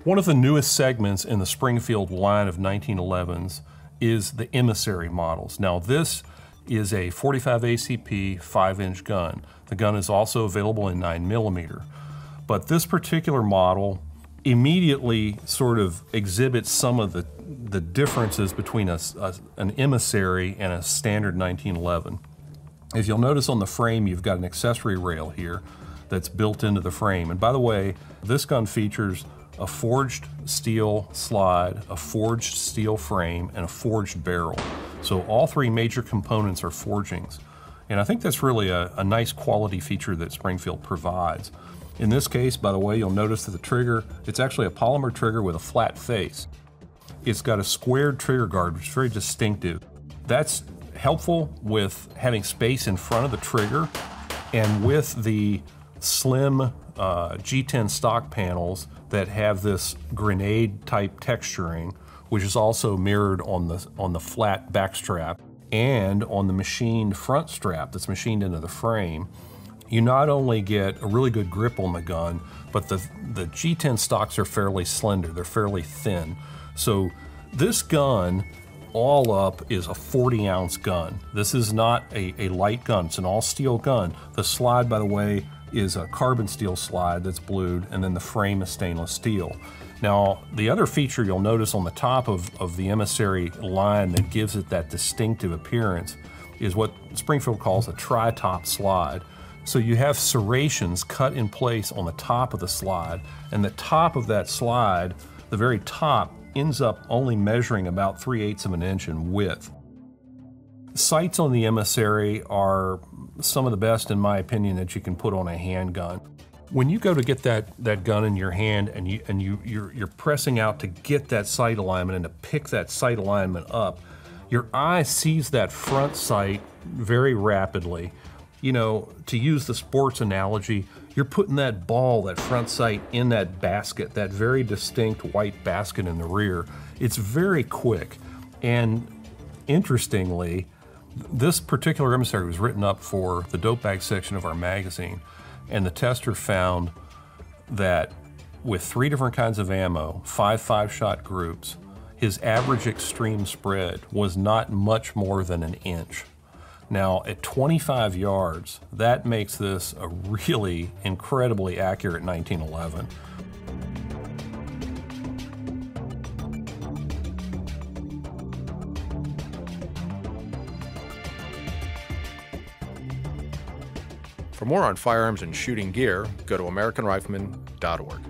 One of the newest segments in the Springfield line of 1911s is the Emissary models. Now this is a 45 ACP 5-inch gun. The gun is also available in 9mm. But this particular model immediately sort of exhibits some of the differences between an Emissary and a standard 1911. If you'll notice on the frame, you've got an accessory rail here that's built into the frame. And by the way, this gun features a forged steel slide, a forged steel frame, and a forged barrel. So all three major components are forgings. And I think that's really a nice quality feature that Springfield provides. In this case, by the way, you'll notice that the trigger, it's actually a polymer trigger with a flat face. It's got a squared trigger guard, which is very distinctive. That's helpful with having space in front of the trigger, and with the slim G10 stock panels that have this grenade type texturing, which is also mirrored on the flat back strap and on the machined front strap that's machined into the frame. You not only get a really good grip on the gun, but the G10 stocks are fairly slender, they're fairly thin. So this gun, all up, is a 40-ounce gun. This is not a light gun, it's an all-steel gun. The slide, by the way, is a carbon steel slide that's blued, and then the frame is stainless steel. Now, the other feature you'll notice on the top of the Emissary line that gives it that distinctive appearance is what Springfield calls a tri-top slide. So you have serrations cut in place on the top of the slide, and the top of that slide, the very top, ends up only measuring about 3/8 of an inch in width. Sights on the Emissary are some of the best, in my opinion, that you can put on a handgun. When you go to get that gun in your hand and you're pressing out to get that sight alignment and to pick that sight alignment up, your eye sees that front sight very rapidly. You know, to use the sports analogy, you're putting that ball, that front sight, in that basket, that very distinct white basket in the rear. It's very quick. And interestingly, this particular Emissary was written up for the dope bag section of our magazine, and the tester found that with 3 different kinds of ammo, 5 5-shot groups, his average extreme spread was not much more than an inch. Now, at 25 yards, that makes this a really incredibly accurate 1911. For more on firearms and shooting gear, go to AmericanRifleman.org.